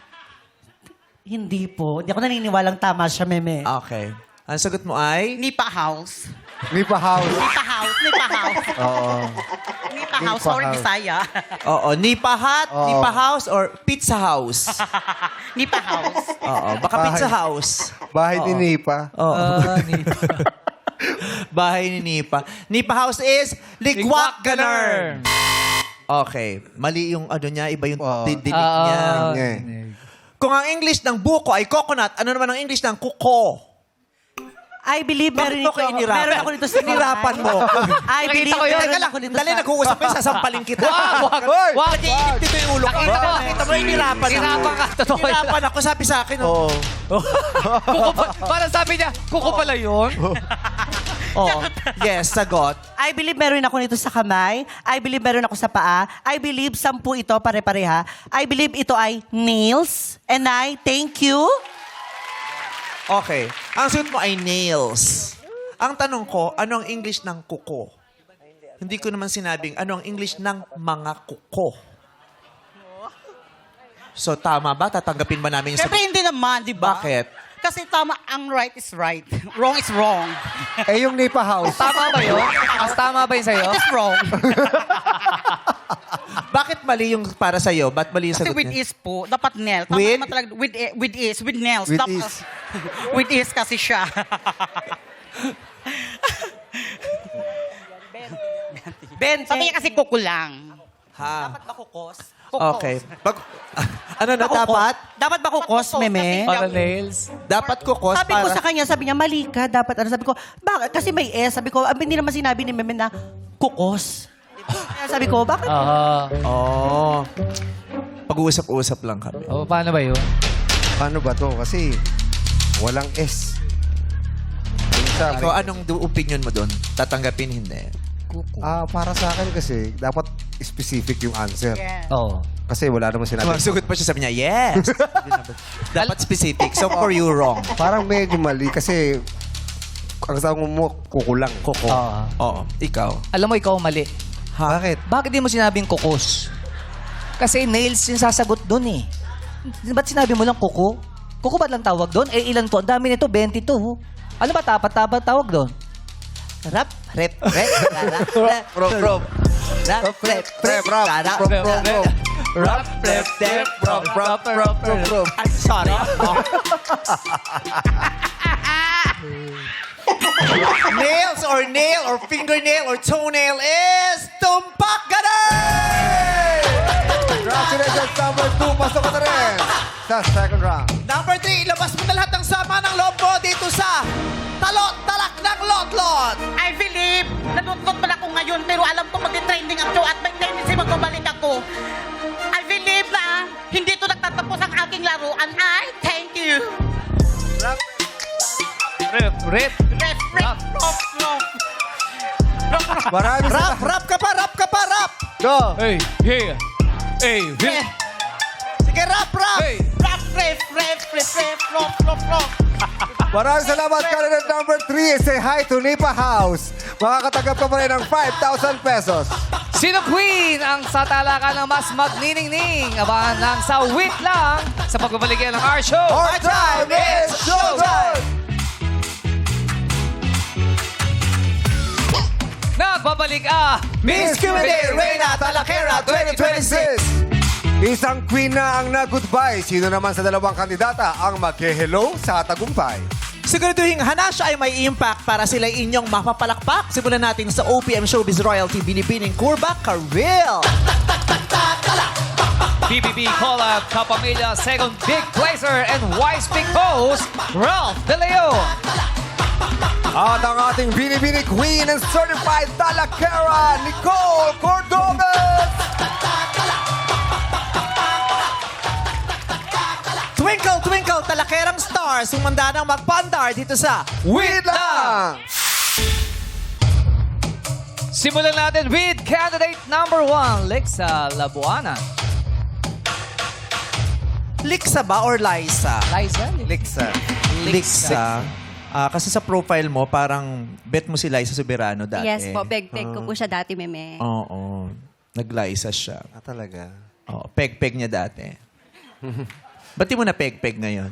Hindi po. Hindi ako naniniwalang tama siya, meme. Okay. Ang sagot mo ay? Nipa house. Lipa house. Nipa house. Nipa house. Oo. Nipa house. Nipa Sorry, house. Bisaya. Oo. Nipa hut, Oo. Nipa house, or pizza house? Nipa house. Oo. Baka Bahay. pizza house. Bahay ni Nipa. Oo. Bahay ni Nipa. Nipa house is Ligwak Ganer. Okay. Mali yung ano niya, iba yung didinig niya. Yeah. Kung ang English ng buko ay coconut, ano naman ang English ng kuko? I believe Bakit meron mo ito. kayo inirapan? Meron ako nito sa Inirapan mo. I believe ko yun. Teka meron lang, ako nito dali sa... nag-uusap kayo, sasampalin kita. Wag! Nag-iinit dito yung ulo ko. Nakita mo, inirapan ako. Sinapan ka, totoo yun. Inirapan ako, sabi sa akin. Oh. Parang sabi niya, kuko pala yun. Oh. Yes, sagot. I believe meron ako nito sa kamay. I believe meron ako sa paa. I believe 10 ito, pare-pareha. I believe ito ay nails. And I thank you. Okay. Ang sagot mo ay nails. Ang tanong ko, ano ang English ng kuko? Hindi ko naman sinabing ano ang English ng mga kuko. So, tama ba? Tatanggapin ba namin yung Siyempre sagot? hindi naman, di ba? Bakit? Kasi tama, ang right is right. Wrong is wrong. Eh, yung Nipa house. Tama ba yun? Mas tama ba yun sa'yo? It is wrong. Bakit mali yung para sa'yo? Ba't mali yung Kasi sagot with niya? is po, dapat nail. Tama With? naman talaga, with is, with nails. With Dapat- is. With is kasi siya. Ben, Sabi niya kasi kuko lang. Ha? dapat ba kukos? Okay. Ano na dapat? Dapat ba kukos, meme? Para nails. Dapat kukos Sabi ko para... sa kanya, sabi niya, mali ka, dapat ano. Sabi ko, bakit? Kasi may S. Sabi ko, hindi naman sinabi ni meme na kukos. Kaya sabi ko, bakit? Oh. Pag-uusap-usap lang kami. Oh, paano ba yun? Paano ba to? Kasi walang S. Yung sabi, So, anong opinion mo doon? Tatanggapin, hindi? para sa akin kasi, dapat specific yung answer. Yeah. Oo. Kasi wala naman sinabi. Sumasagot pa siya, sabi niya, yes. Dapat specific. So, for you, wrong. Parang medyo mali kasi ang sabi mo, kukulang. Koko. Oo. Ikaw. Alam mo, ikaw mali. Bakit? Bakit di mo sinabing kukos? Kasi nails yung sasagot doon eh. Ba't sinabi mo lang kuko? Kuko ba lang tawag doon? Eh, ilan po? Ang dami nito, 22. Ano ba tapat tawag doon? Rap, rep, rep, rap, Prop, prop. rap, rep, rep, Rap, rap, rep, rep, rap, I'm sorry. Nails or nail or fingernail or toenail is tumpak ganun! Congratulations, number 2. Pasok ka na rin sa second round. Number 3, ilabas mo na lahat ng sama ng loob mo dito sa talak ng lotlot. I believe, natutot pa ako ngayon, pero alam ko mag-trending ako at may tendency magbabalik ako. I believe na hindi ito nagtatapos ang aking laro, and I thank you. Rip. Ref, ref, rop, rop. Maraming Rap, rap ka pa, rap! Go! Hey, yeah. Hey, Ref, Sige, rap! Hey. rap, ref, ref, ref, ref, rop, rop, rop. Maraming salamat, candidate number 3. Say hi to Nipa House. Makakatanggap ka pa rin ng 5,000 pesos. Sino queen ang sa talakan ng mas magniningning? Abangan lang sa wait lang sa pagbabalik ng our show. Our time is showtime! Nagbabalik Miss Q&A Reina Talakera 2026! Isang queen na ang nag-goodbye. Sino naman sa dalawang kandidata ang mag-hello sa tagumpay? Siguraduhin Hanasha ay may impact para sila inyong mapapalakpak. Simulan natin sa OPM Showbiz Royalty Binibining Kurba Karil. BBB Collab Kapamilya Second Big Placer and Wise Big Boss Ralph De Leo. At ang ating Binibini Queen and Certified Talakera, Nicole Cordobes! Twinkle, twinkle, Talakerang stars. Sumanda ng magpandar dito sa Wait lang! Simulan natin with candidate number 1, Lixa Labuana. Lixa ba or Liza? Liza? Lixa. Lixa. Kasi sa profile mo, parang bet mo si Liza Soberano dati. Yes po, peg-peg ko po siya dati, meme. Oo. Nag-Liza siya. Ah, talaga? Oo, peg-peg niya dati. Ba't di mo na peg-peg ngayon?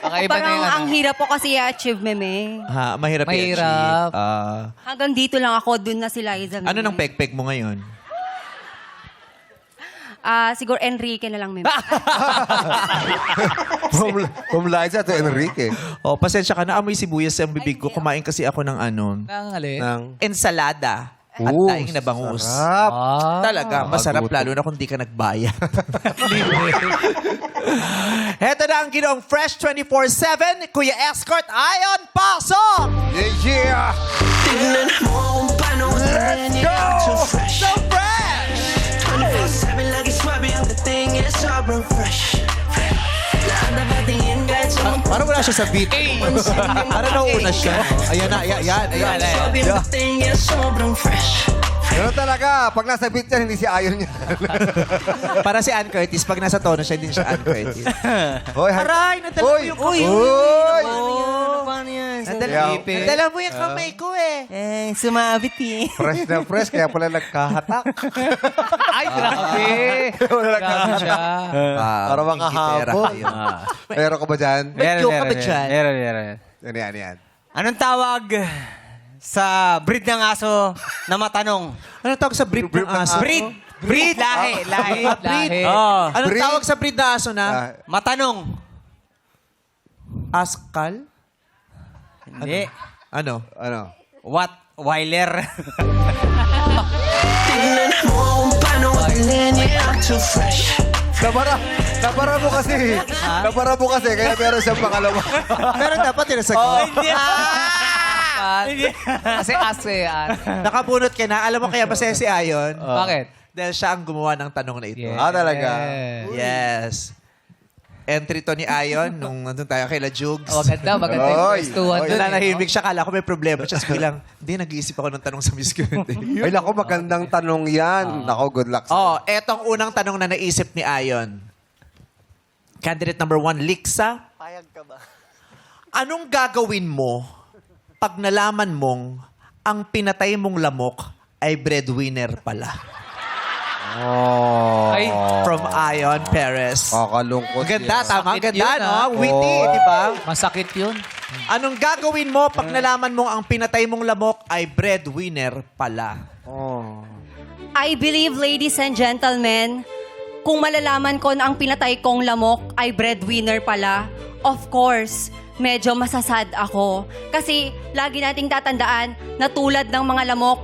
Kakaiba na Parang yung ang hirap po kasi i-achieve, meme. Ha, mahirap Mahirap. i-achieve. Hanggang dito lang ako, dun na si Liza, meme. Ano nang peg-peg mo ngayon? Siguro Enrique na lang, meme. From Liza to Enrique. Oh, pasensya ka na. Amoy sibuyas sa bibig ko. Kumain kasi ako ng Nangali. Ng... ensalada. At Ooh, daing na bangus. sarap. Talaga, masarap Magutom. lalo na kung di ka nagbayad. Heto na ang ginoong Fresh 24/7. Kuya Escort, Ayon, pasok! Yeah! Let's go! So fresh! Parang wala siya sa beat. Parang nauuna siya. Ayan na, ayan. Pero talaga, pag nasa beat yan, hindi si Ayon niya. Para si Ann Curtis, pag nasa tono siya, hindi siya Ann Curtis. Hoy, Aray, nadala mo yung kamay. Uy! Nadala mo yung kamay ko eh. Sumabit eh. Fresh na fresh, kaya pala nagkahatak. Ay, grabe. Grabe siya. Para makahabol. Meron ka ba dyan? Joke ka ba dyan? Yan. Anong tawag sa breed ng aso na matanong? Ano tawag sa breed ng aso? Breed! Breed! Lahi! Lahi! Lahi. Oh, Anong Breed? tawag sa breed na aso na? matanong. Askal? Hindi. Ano? What? Weiler. Nabara mo kasi. Nabara mo kasi, kaya meron siyang pangalawa. Pero dapat tinasagot. Hindi. Kasi ASEAN. Nakabunot ka na. Alam mo kaya masaya si Ayon? Bakit? Dahil siya ang gumawa ng tanong na ito. Ah, talaga? Yes. entry to ni Ayon nung nandun tayo kay La Jugs. Maganda yung Oy. pwestuhan Oy, dun. Nanahimik siya, kala ko may problema. Siya bilang, hindi, nag-iisip ako ng tanong sa Miss Q&A. Ay, naku, magandang tanong yan. Naku, good luck. Oh, etong unang tanong na naisip ni Ayon. Candidate number 1, Lixa. Payag ka ba? Anong gagawin mo pag nalaman mong ang pinatay mong lamok ay breadwinner pala? Oh. Ay, From Ayon Perez. Kakalungkot Maganda, yan. tama. Sakit Ganda, yun, no? ah. Witty, Oo. di ba? Masakit yun. Anong gagawin mo pag nalaman mong ang pinatay mong lamok ay breadwinner pala? Oh. I believe, ladies and gentlemen, kung malalaman ko na ang pinatay kong lamok ay breadwinner pala, of course, medyo masasad ako. Kasi lagi nating tatandaan na tulad ng mga lamok,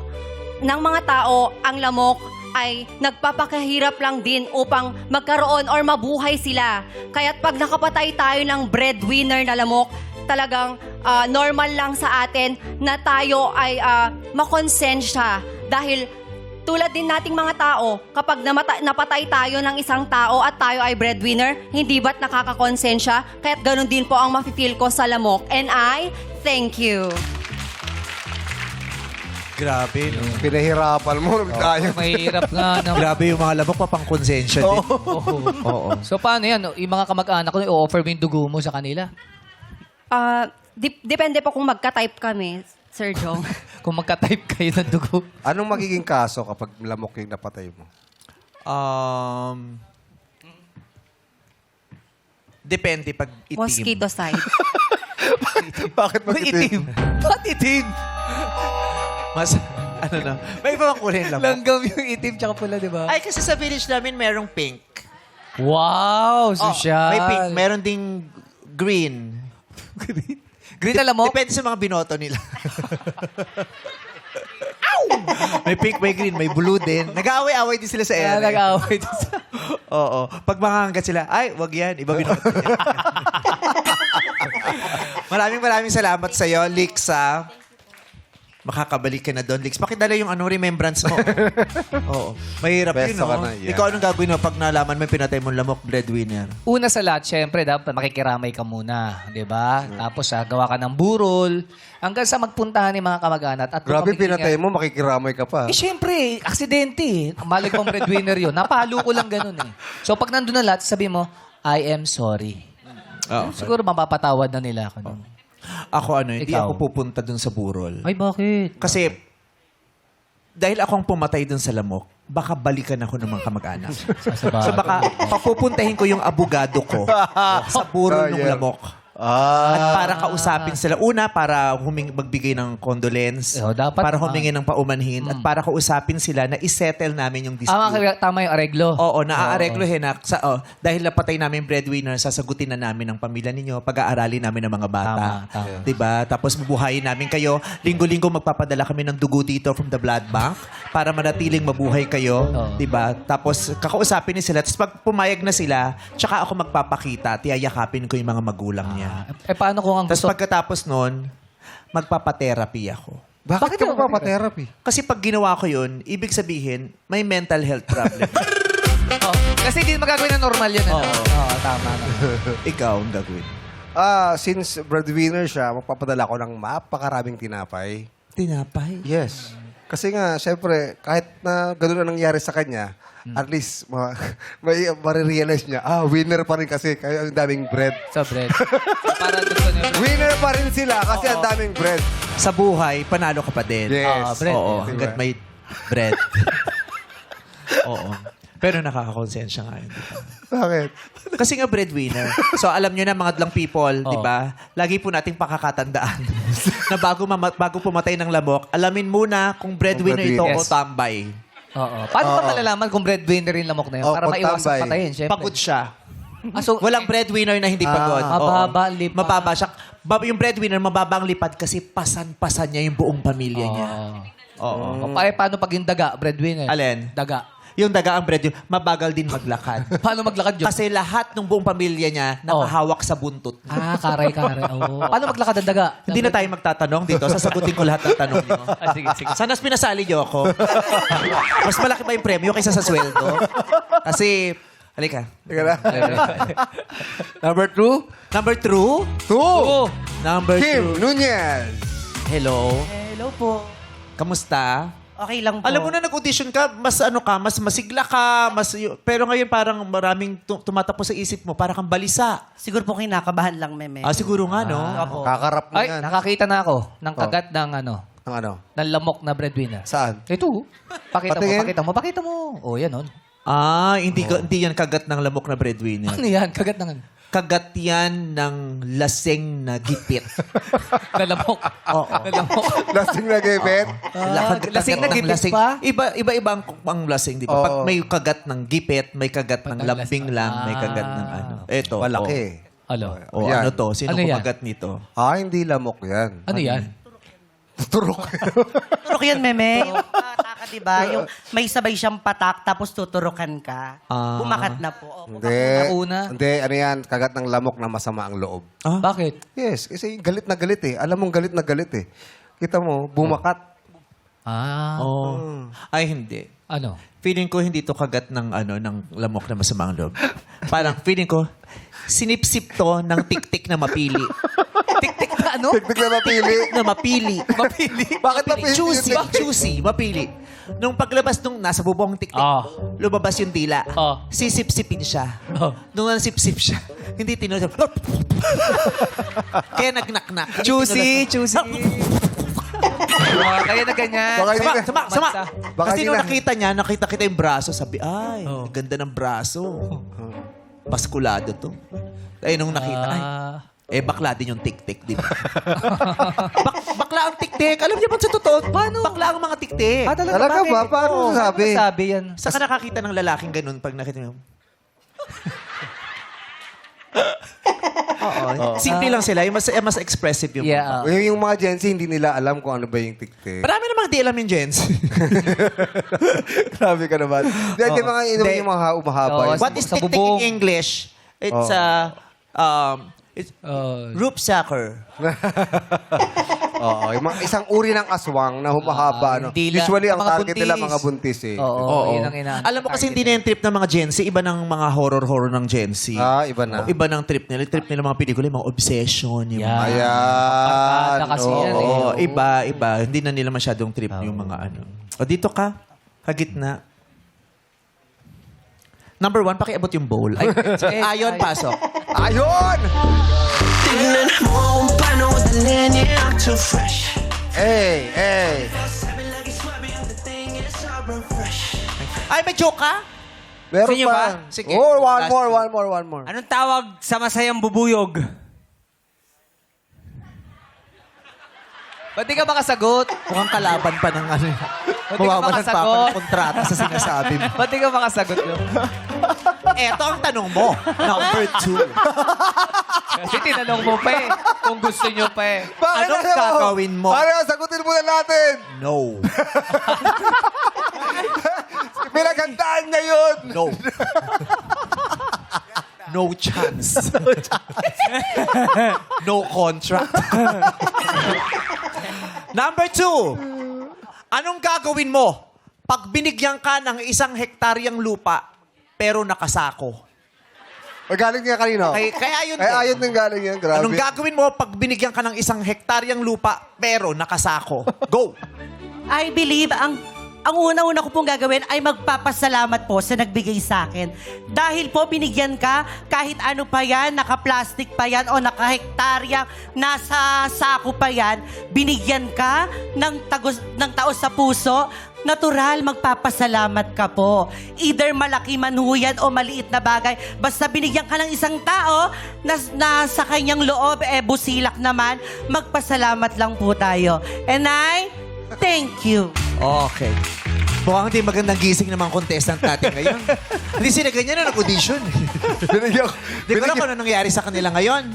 ng mga tao, ang lamok ay nagpapakahirap lang din upang magkaroon or mabuhay sila. Kaya't pag nakapatay tayo ng breadwinner na lamok, talagang normal lang sa atin na tayo ay makonsensya. Dahil tulad din nating mga tao, kapag napatay tayo ng isang tao at tayo ay breadwinner, hindi ba't nakakakonsensya? Kaya't ganun din po ang mafe-feel ko sa lamok. And I thank you. Grabe, no? Pinahirapan mo. Tayo. Mahirap nga. Grabe yung mga lamok, papang konsensya din. Oo. So, paano yan? Yung mga kamag-anak ko, i-offer mo yung dugo mo sa kanila. Depende po kung magka-type kami, Sir Jong. Kung magka-type kayo ng dugo. Anong magiging kaso kapag lamok yung napatay mo? Depende pag itim. Mosquito side. Bakit Itim. Bakit itim? Mas, ano na, may ibang kulay lang. Langgam yung itim tsaka pula, di ba? Ay, kasi sa village namin, merong pink. Wow! Social. May pink, meron ding green. Green na lamok? Depende sa mga binoto nila. May pink, may green, may blue din. Nag-aaway-aaway din sila sa ere. Nag-away din sa... Oo. Pag makanggat sila, ay, wag yan. Iba binoto niya. Maraming salamat sa'yo, Lixa. Makakabalik ka na doon, Lix. Pakidala yung remembrance mo. Oo. Mahirap yun, Beso ka no? na, yeah. Ikaw anong gagawin mo pag nalaman mo yung pinatay mong lamok, breadwinner? Una sa lahat, syempre, dapat makikiramay ka muna. Di ba? Tapos, gawa ka ng burol. Hanggang sa magpuntahan ng mga kamag-anak. At Grabe, pamiging- pinatay mo, makikiramay ka pa. Eh, syempre, aksidente. Malig pang breadwinner yun. Napalo ko lang ganun eh. So, pag nandun na lahat, sabi mo, I am sorry. Siguro mapapatawad na nila ako. nun. Ako hindi Ikaw? ako pupunta dun sa burol. Ay, bakit? Kasi, dahil ako ang pumatay dun sa lamok, baka balikan ako ng mga kamag-anak. So baka papupuntahin ko yung abogado ko sa burol ng yeah. lamok. At para kausapin sila. Una, para magbigay ng condolence. Dapat para naman. humingi ng paumanhin. At para kausapin sila na isettle namin yung dispute. Tama yung areglo. Oo, naaareglohin na. Dahil napatay namin breadwinner, sasagutin na namin ang pamilya ninyo, pag-aaralin namin ang mga bata. Tama. Diba? Tapos bubuhayin namin kayo. Linggo-linggo magpapadala kami ng dugo dito from the blood bank para manatiling mabuhay kayo. Oo. Diba? Tapos kakausapin ni sila. Tapos pag pumayag na sila, tsaka ako magpapakita, tiyayakapin ko yung mga magulang niya. Eh, paano kung ang Tapos gusto... pagkatapos nun, magpapatherapy ako. Bakit ka magpapatherapy? Kasi pag ginawa ko yun, ibig sabihin, may mental health problem. Oh, kasi hindi magagawin na normal yun. Oo, tama. Ikaw ang gagawin. Since breadwinner siya, magpapadala ko ng napakaraming tinapay. Tinapay? Yes. Kasi nga, syempre, kahit na gano'n na nangyari sa kanya, at least, marirealize niya, winner pa rin kasi, kaya ang daming bread. Sa bread. Para doon sa bread. Winner pa rin sila kasi ang daming bread. Sa buhay, panalo ka pa din. Yes. bread. Oo, Diba? hanggat may bread. Oo. Pero nakakakonsensya nga yun. Diba? Bakit? Kasi nga breadwinner. So alam nyo na mga dlang people, di ba? Lagi po nating pakakatandaan na bago pumatay ng lamok, alamin muna kung breadwinner ito breadwinner. o tambay. Oo. Paano ba malalaman kung breadwinner yung lamok na yun? Para kung maiwasan tambay. patayin, syempre. Pagod siya. So, Walang breadwinner na hindi pagod. Mababa Oo. ang lipad. Mababa siya. Yung breadwinner, mababa ang lipad kasi pasan-pasan niya yung buong pamilya niya. Oo. Paano pag yung daga, breadwinner? Alin? Daga. Yung daga ang bread, mabagal din maglakad. Paano maglakad yun? Kasi lahat ng buong pamilya niya nakahawak sa buntot. Karay-karay. Oo. Paano maglakad ang daga? Hindi na tayo magtatanong dito. Sasagutin ko lahat ng tanong niyo. Sige. Sana pinasali niyo ako. Mas malaki pa yung premyo kaysa sa sweldo. Kasi Halika. Teka na. Number 2. Number 2. 2. Number Kim 2. Nunez. Hello. Hello po. Kamusta? Okay lang po. Alam mo na nag-audition ka, mas ano ka, mas masigla ka, pero ngayon parang maraming tumatapos sa isip mo, parang kang balisa. Siguro po kinakabahan lang, meme. Siguro nga, no? Opo. Kakarap mo Ay, yan. nakakita na ako ng kagat ng ano, Ang ano? ng lamok na breadwinner. Saan? Ito. Patingin. Pakita mo. Oh, yan on. Hindi yan kagat ng lamok na breadwinner. Ano yan? Kagat ng ano? Kagat yan ng laseng na gipit. Na lamok. Oo. Na lamok. Lasing na gipit. lasing na ng gipit pa? Iba-iba ang lasing, di ba? Oo. Pag may kagat ng gipit, may kagat ng lambing lang, may kagat ng ano. Eto. Malaki. Ano? Yan. Ano to? Sino Ano yan? kumagat nito? Hindi lamok yan. Ano yan? Turok. Tuturok yan, meme. Yung pataka, di ba? Yung may sabay siyang patak, tapos tuturukan ka. Bumakat na po. Opo. Hindi. Una? Hindi, ano yan? Kagat ng lamok na masama ang loob. Bakit? Yes, kasi galit na galit eh. Alam mong galit na galit eh. Kita mo, bumakat. Ay, hindi. Ano? Feeling ko hindi to kagat ng ng lamok na masama ang loob. Parang feeling ko, sinipsip to ng tik-tik na mapili. Tik-tik na ano? Tiktik na mapili. Na mapili. Mapili. Bakit mapili? Choosy. Choosy. Mapili. Nung paglabas nung nasa bubong tik-tik, lumabas yung dila. Sisip-sipin siya. Nung nasip-sip siya, hindi tinusap. Kaya nag-knock-knock. Choosy. Kaya na ganyan. Baka hindi na. Sama. Baka Kasi hindi nung na. nakita kita yung braso, sabi, ay, ganda ng braso. Baskulado to. Ay, nung nakita, bakla din yung tik-tik, di ba? Bakla ang tik-tik. Alam niyo ba sa totoo? Paano? Bakla ang mga tik-tik. Talaga ba? Paano sabi? Sabi yan. Saan ka nakakita ng lalaking ganun pag nakita mo? Oo. Simple lang sila. Yung mas expressive yung Yeah. Yung mga Gen Z, hindi nila alam kung ano ba yung tiktik. Marami namang di alam yung Jens. Grabe ka naman. Hindi, mga inom Hindi. yung mga umahaba. Oo, yun. What is Sa tik-tik bubong. in English? It's it's group sucker. Oo, yung mga isang uri ng aswang na humahaba. No? dila. Usually, ang Mga target nila buntis. mga buntis eh. Oo, yun ang inaano. Alam mo kasi hindi na yung trip ng mga Gen Z. Iba ng mga horror-horror ng Gen Z. Iba na. Iba ng trip nila. Trip nila mga pelikula, yung mga obsession. Yung Yeah. Ayan. Barkada kasi yan eh. Oo, iba. Hindi na nila masyadong trip yung mga ano. O dito ka, kagitna. Number 1, pakiabot yung bowl. Ayon, pasok. Ayun! Tingnan mo kung paano dalhin I'm too fresh. Hey! Sabi lagi swabe ang dating is sobrang fresh. Ay, may joke ka? Meron Sige pa. ba? Sige. Oh, one Last more. Anong tawag sa masayang bubuyog? Ba't di ka makasagot? Mukhang kalaban pa ng ano. Ba't di ka Mawawalan pa ako makasagot? ng kontrata sa sinasabi mo. Ba't di ka makasagot yun? Eto ang tanong mo. Number 2. Kasi tinanong mo pa eh. Kung gusto nyo pa eh. Bakit Anong ayaw gagawin mo? Ano, sagutin muna natin. No. Pinagandaan niya yun. No. No chance. No contract. Number 2. Anong gagawin mo pag binigyan ka ng 1 hektaryang lupa pero nakasako? Galing niya kanino? Kaya ayun Ay, ayun din galing yan. Grabe. Anong gagawin mo pag binigyan ka ng 1 hektaryang lupa pero nakasako? Go! I believe ang una-una ko pong gagawin ay magpapasalamat po sa nagbigay sa akin. Dahil po binigyan ka, kahit ano pa yan, naka-plastic pa yan o naka-hektarya, nasa sako pa yan, binigyan ka ng taos sa puso, natural, magpapasalamat ka po. Either malaki man ho yan o maliit na bagay, basta binigyan ka ng isang tao na sa kanyang loob, busilak naman, magpasalamat lang po tayo. And I thank you. Okay. Mukhang hindi magandang gising ng mga contestant natin ngayon. Hindi sila ganyan na nag-audition. Hindi ko alam kung ano nangyari sa kanila ngayon.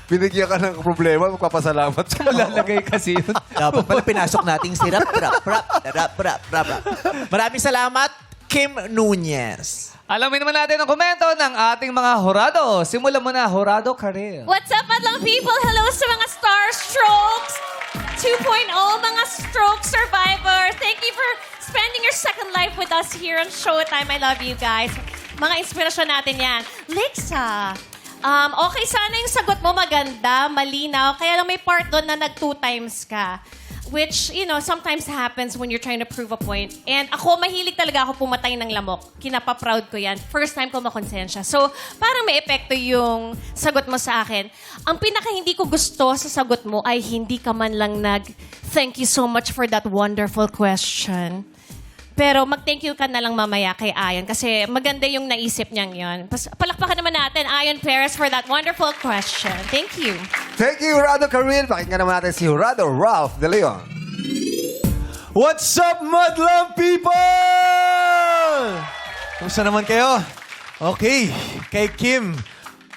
Binigyan ka ng problema, magpapasalamat ka. Lalagay kasi yun. Dapat pala pinasok nating si rap. Maraming salamat, Kim Nunez. Alamin naman natin ang komento ng ating mga horado. Simulan mo na, Horado Karel. What's up, madlang people? Hello sa mga Starstrokes 2.0, mga stroke survivors. Thank you for spending your second life with us here on Showtime. I love you guys. Mga inspirasyon natin yan. Lexa, okay sana yung sagot mo maganda, malinaw. Kaya lang may part doon na nag 2 times ka. Which, sometimes happens when you're trying to prove a point. And ako, mahilig talaga ako pumatay ng lamok. Kinapa-proud ko yan. First time ko makonsensya. So, parang may epekto yung sagot mo sa akin. Ang pinaka hindi ko gusto sa sagot mo ay hindi ka man lang thank you so much for that wonderful question. Pero mag-thank you ka na lang mamaya kay Ayon kasi maganda yung naisip niyang yon. Palakpakan naman natin, Ayon Perez, for that wonderful question. Thank you. Thank you, Jurado Karil. Pakinggan naman natin si Jurado Ralph De Leon. What's up, Madlang people? Kumusta naman kayo? Okay, kay Kim.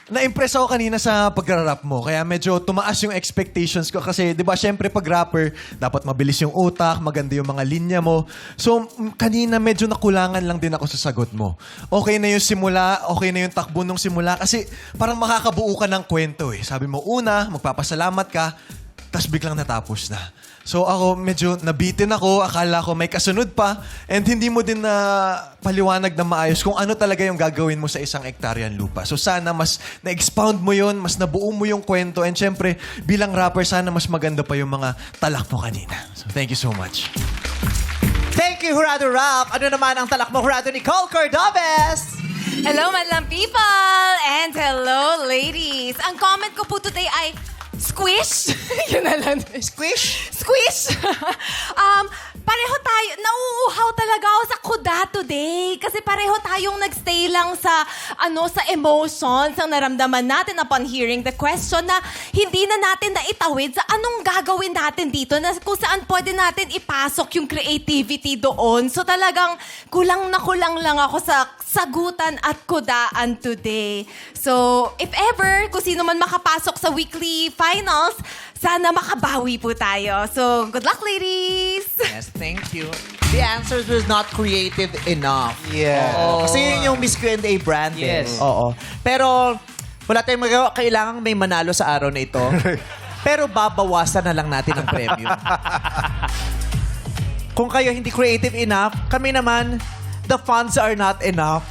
Na-impress ako kanina sa pag-rap mo. Kaya medyo tumaas yung expectations ko. Kasi, di ba, syempre pag rapper, dapat mabilis yung utak, maganda yung mga linya mo. So, kanina medyo nakulangan lang din ako sa sagot mo. Okay na yung simula, okay na yung takbo nung simula. Kasi parang makakabuo ka ng kwento eh. Sabi mo, una, magpapasalamat ka, tas biglang natapos na. So ako, medyo nabitin ako. Akala ko may kasunod pa. And hindi mo din na paliwanag na maayos kung ano talaga yung gagawin mo sa isang hektaryan lupa. So sana mas na-expound mo yun, mas nabuo mo yung kwento. And syempre, bilang rapper, sana mas maganda pa yung mga talak mo kanina. So thank you so much. Thank you, Jurado Ralph. Ano naman ang talak mo, Jurado Nicole Cordobes? Hello, madlang people! And hello, ladies! Ang comment ko po today ay, squish? Yun na lang. Squish? Squish! Pareho tayo, nauuhaw talaga ako sa kuda today. Kasi pareho tayong nagstay lang sa emotions, ang naramdaman natin upon hearing the question na hindi na natin naitawid sa anong gagawin natin dito, na kung saan pwede natin ipasok yung creativity doon. So talagang kulang na kulang lang ako sa sagutan at kudaan today. So, if ever, kung sino man makapasok sa weekly finals, sana makabawi po tayo. So, good luck, ladies! Yes, thank you. The answers was not creative enough. Yeah. Oo. Kasi yun yung Miss Q&A brand. Yes. Oo. Pero, wala tayong magawa. Kailangan may manalo sa araw na ito. Pero babawasan na lang natin ang premium. Kung kayo hindi creative enough, kami naman, the funds are not enough.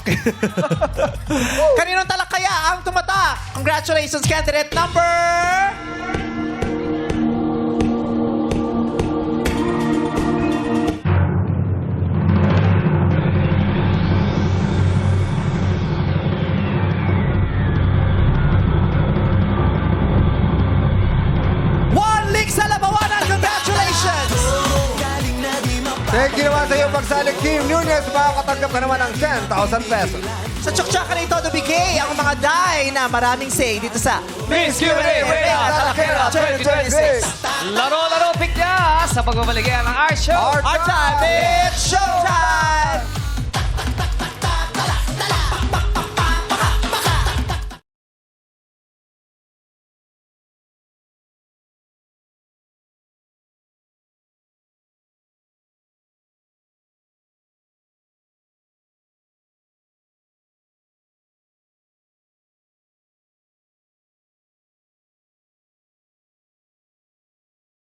Kaninong talak kaya ang tumatak? Congratulations, candidate number... Thank you naman sa iyong pagsalik, Kim Nunez. Makakatanggap ka naman ng 10,000 pesos. Sa tsuktsuka na ito, bigay ang mga die na maraming say dito sa Miss Q&A Reyna Talakera 2026. Laro-laro pick niya sa pagbabalik ng Art Show. Art Time! It's showtime!